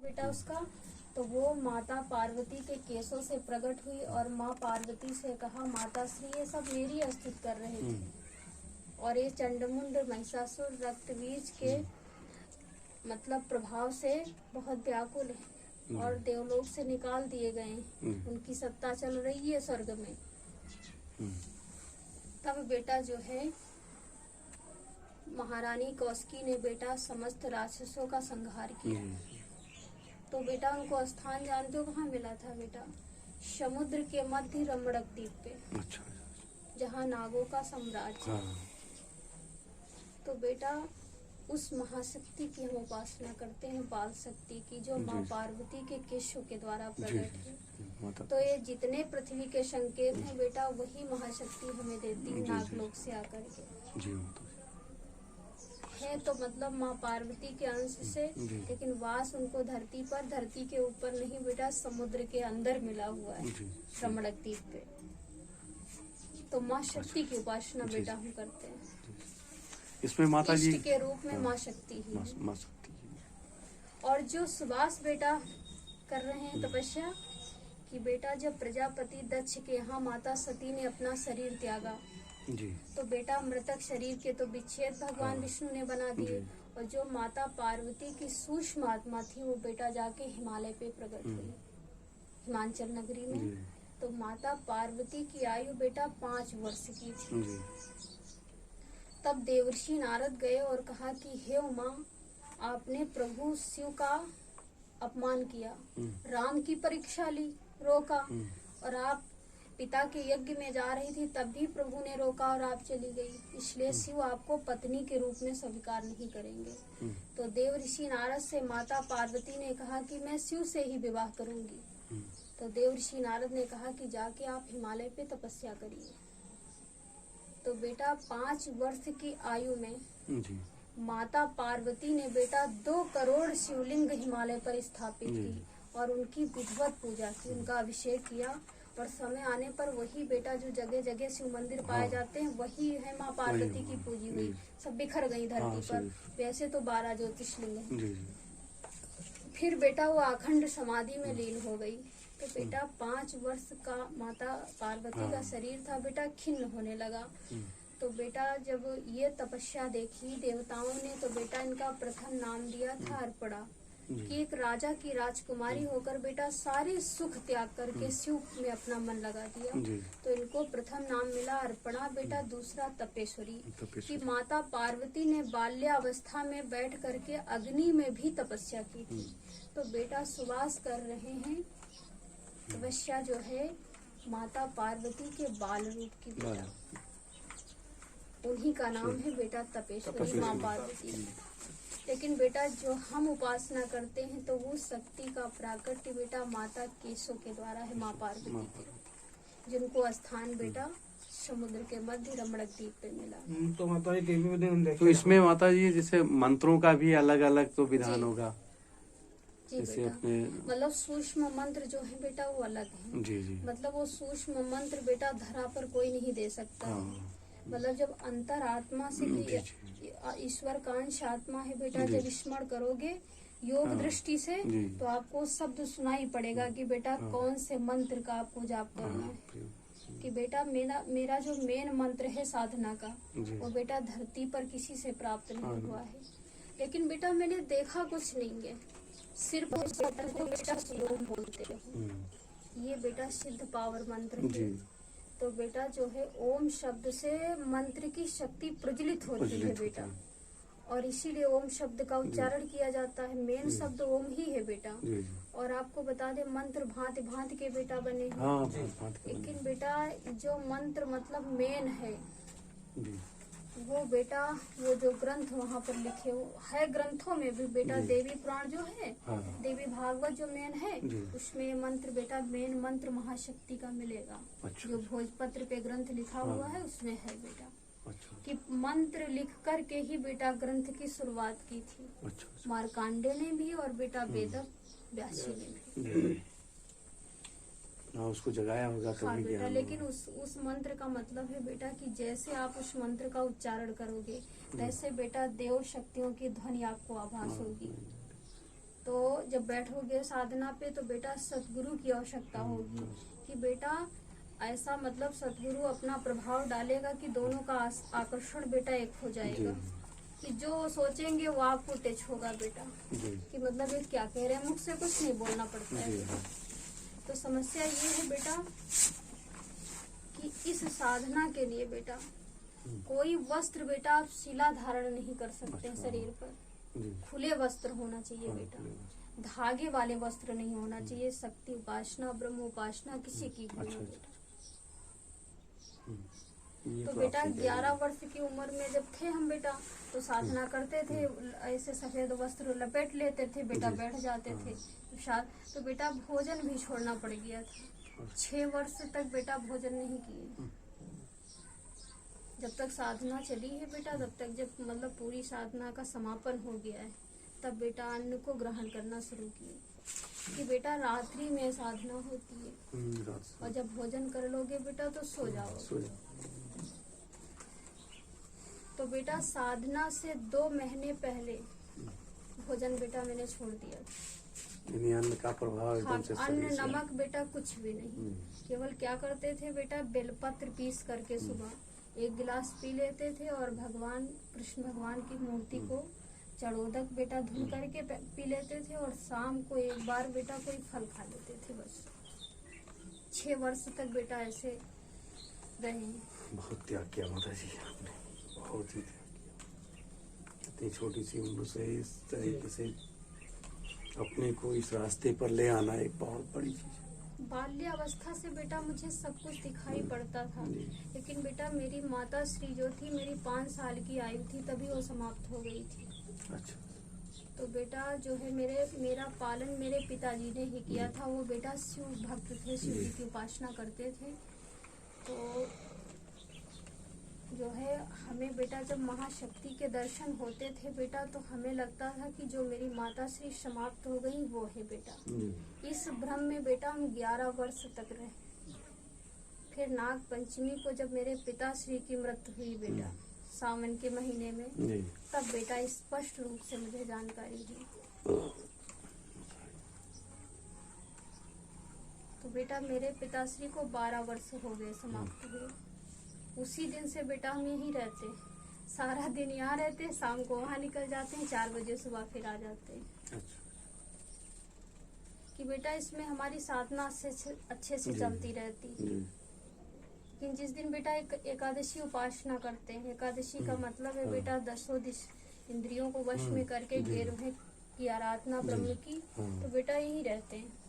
बेटा उसका, तो वो माता पार्वती के केसों से प्रकट हुई और माँ पार्वती से कहा, माता श्री ये सब मेरी स्तुति कर रहे थे और ये चंडमुंड महिषासुर रक्तबीज के मतलब प्रभाव से बहुत व्याकुल है और देवलोक से निकाल दिए गए, उनकी सत्ता चल रही है स्वर्ग में। तब बेटा जो है महारानी कौशिकी ने बेटा समस्त राक्षसों का संहार किया। तो बेटा उनको स्थान जानते हो कहाँ मिला था बेटा? समुद्र के मध्य रमणक द्वीप पे। अच्छा। जहाँ नागों का साम्राज्य। हाँ। तो बेटा उस महाशक्ति की हम उपासना करते हैं, बाल शक्ति की, जो माँ पार्वती के केशों के द्वारा प्रकट है। तो ये जितने पृथ्वी के संकेत हैं बेटा वही महाशक्ति हमें देती है नागलोक से आकर के है। तो मतलब माँ पार्वती के अंश से, लेकिन वास उनको धरती के ऊपर नहीं बेटा, समुद्र के अंदर मिला हुआ है रमणक द्वीप पे। तो माँ शक्ति की उपासना बेटा हम करते हैं। इसमें माता जी के रूप में माँ शक्ति ही है। और जो सुभाष बेटा कर रहे हैं तपस्या कि बेटा जब प्रजापति दक्ष के यहाँ माता सती ने अपना शरीर त्यागा जी, तो बेटा मृतक शरीर के तो विच्छेद भगवान विष्णु ने बना दिए और जो माता पार्वती की सूक्ष्म आत्मा थी वो बेटा जाके हिमालय पे प्रकट हुई, हिमाचल नगरी में। तो माता पार्वती की आयु बेटा 5 वर्ष की थी। तब देवर्षि नारद गए और कहा कि हे उमा, आपने प्रभु शिव का अपमान किया, राम की परीक्षा ली, रोका, और आप पिता के यज्ञ में जा रही थी तब भी प्रभु ने रोका और आप चली गई, इसलिए शिव आपको पत्नी के रूप में स्वीकार नहीं करेंगे। तो देव ऋषि नारद से माता पार्वती ने कहा कि मैं शिव से ही विवाह करूंगी। तो देव ऋषि नारद ने कहा कि जाके आप हिमालय पे तपस्या करिए। तो बेटा 5 वर्ष की आयु में माता पार्वती ने बेटा 2 करोड़ शिवलिंग हिमालय पर स्थापित की और उनकी विधिवत पूजा की, उनका अभिषेक किया। और समय आने पर वही बेटा जो जगह जगह शिव मंदिर पाए जाते हैं वही है माँ पार्वती की पूजी हुई, सब बिखर गई धरती पर। वैसे तो 12 ज्योतिषलिंग है। फिर बेटा वो अखंड समाधि में लीन हो गई। तो बेटा 5 वर्ष का माता पार्वती का शरीर था बेटा खिन्न होने लगा। तो बेटा जब ये तपस्या देखी देवताओं ने तो बेटा इनका प्रथम नाम दिया था अर्पणा, कि एक राजा की राजकुमारी होकर बेटा सारे सुख त्याग करके शिव में अपना मन लगा दिया। तो इनको प्रथम नाम मिला अर्पणा बेटा। दूसरा तपेश्वरी, कि माता पार्वती ने बाल्यावस्था में बैठ करके अग्नि में भी तपस्या की थी। तो बेटा सुवास कर रहे हैं तपस्या जो है माता पार्वती के बाल रूप की बेटा, उन्हीं का नाम है बेटा तपेश्वरी माँ पार्वती। लेकिन बेटा जो हम उपासना करते हैं तो वो शक्ति का प्राकट्य बेटा माता केशों के द्वारा है, माँ पार्वती के, जिनको स्थान बेटा समुद्र के मध्य रमणक द्वीप पे मिला। तो माता जी तो इसमें माता जी जैसे मंत्रों का भी अलग अलग तो विधान होगा जैसे अपने मतलब सूक्ष्म मंत्र जो है बेटा वो अलग है। जी। मतलब वो सूक्ष्म मंत्र बेटा धरा पर कोई नहीं दे सकता। मतलब जब अंतर आत्मा से ईश्वर का अंश आत्मा है बेटा, जब स्मरण करोगे योग दृष्टि से तो आपको शब्द सुनाई पड़ेगा कि बेटा कौन से मंत्र का आपको जाप करना है। कि बेटा मेरा जो मेन मंत्र है साधना का वो बेटा धरती पर किसी से प्राप्त नहीं हुआ है। लेकिन बेटा मैंने देखा कुछ नहीं है, सिर्फ बेटा श्लोक बोलते हैं। ये बेटा सिद्ध पावर मंत्र है। तो बेटा जो है ओम शब्द से मंत्र की शक्ति प्रज्वलित होती है बेटा, और इसीलिए ओम शब्द का उच्चारण किया जाता है। मेन शब्द ओम ही है बेटा। और आपको बता दे मंत्र भांति भांति के बेटा बने हैं। लेकिन बेटा जो मंत्र मतलब मेन है वो बेटा वो जो ग्रंथ वहाँ पर लिखे है, ग्रंथों में भी बेटा देवी पुराण जो है, देवी भागवत जो मेन है उसमें मंत्र बेटा मेन मंत्र महाशक्ति का मिलेगा। अच्छा। जो भोजपत्र पे ग्रंथ लिखा हुआ है उसमें है बेटा। अच्छा। कि मंत्र लिख कर के ही बेटा ग्रंथ की शुरुआत की थी। अच्छा। मार्कांडे ने भी और बेटा वेद व्यासी ने भी उसको जगाया होगा तभी बेटा। लेकिन उस मंत्र का मतलब है बेटा कि जैसे आप उस मंत्र का उच्चारण करोगे वैसे बेटा देव शक्तियों की ध्वनि आपको आभास होगी। तो जब बैठोगे साधना पे तो बेटा सतगुरु की आवश्यकता होगी कि बेटा ऐसा मतलब सतगुरु अपना प्रभाव डालेगा कि दोनों का आकर्षण बेटा एक हो जाएगा, कि जो सोचेंगे वो आपको टच होगा बेटा, कि मतलब ये क्या कह रहे हैं, मुख से कुछ नहीं बोलना पड़ता है बेटा। तो समस्या ये है बेटा कि इस साधना के लिए बेटा कोई वस्त्र बेटा आप शिला धारण नहीं कर सकते हैं शरीर पर, खुले वस्त्र होना चाहिए बेटा, धागे वाले वस्त्र नहीं होना चाहिए। शक्ति उपासना ब्रह्म उपासना किसी की भी नहीं बेटा। तो बेटा 11 वर्ष की उम्र में जब थे हम बेटा तो साधना करते थे, ऐसे सफेद वस्त्र लपेट लेते थे बेटा, बैठ जाते थे। तो बेटा भोजन भी छोड़ना पड़ गया था, 6 वर्ष तक बेटा भोजन नहीं किए। जब तक साधना चली है बेटा, तब तक जब मतलब पूरी साधना का समापन हो गया है, तब बेटा अन्न को ग्रहण करना शुरू किए। कि बेटा रात्रि में साधना होती है और जब भोजन कर लोगे बेटा तो सो जाओ। तो बेटा साधना से 2 महीने पहले भोजन बेटा मैंने छोड़ दिया। अन्न का प्रभाव एकदम से अन्न नमक बेटा कुछ भी नहीं, केवल क्या करते थे बेटा बेलपत्र पीस करके सुबह 1 गिलास पी लेते थे और भगवान कृष्ण भगवान की मूर्ति को चढ़ोदक बेटा धुल करके पी लेते थे और शाम को 1 बार बेटा कोई फल खा लेते थे बस। 6 वर्ष तक बेटा ऐसे रहे। बहुत त्याग किया माता जी आपने, बहुत ही त्याग किया। इतनी छोटी सी उम्र से इस तरीके से अपने को इस रास्ते पर ले आना एक बहुत बड़ी चीज है। बाल्यावस्था से बेटा मुझे सब कुछ दिखाई पड़ता था, लेकिन बेटा मेरी माता श्री जो थी, मेरी 5 साल की आयु थी तभी वो समाप्त हो गई थी। अच्छा। तो बेटा जो है मेरा पालन मेरे पिताजी ने ही किया था। वो बेटा शिव भक्त थे, शिव जी की उपासना करते थे। तो जो है हमें बेटा जब महाशक्ति के दर्शन होते थे बेटा, तो हमें लगता था कि जो मेरी माता श्री समाप्त हो गई वो है बेटा। इस भ्रम में बेटा हम 11 वर्ष तक रहे। फिर नाग पंचमी को जब मेरे पिता श्री की मृत्यु हुई बेटा, सावन के महीने में, तब बेटा स्पष्ट रूप से मुझे जानकारी हुई। तो बेटा मेरे पिताश्री को 12 वर्ष हो गए समाप्त हुए। उसी दिन से बेटा हम यहीं रहते, सारा दिन यहाँ रहते, शाम को वहाँ निकल जाते हैं, 4 बजे सुबह फिर आ जाते हैं। अच्छा। कि बेटा इसमें हमारी साधना अच्छे से चलती रहती। लेकिन जिस दिन बेटा एकादशी उपासना करते हैं, एकादशी का मतलब है बेटा 10 इंद्रियों को वश में करके गे रहे की आराधना ब्रह्म की, तो बेटा यहीं रहते हैं।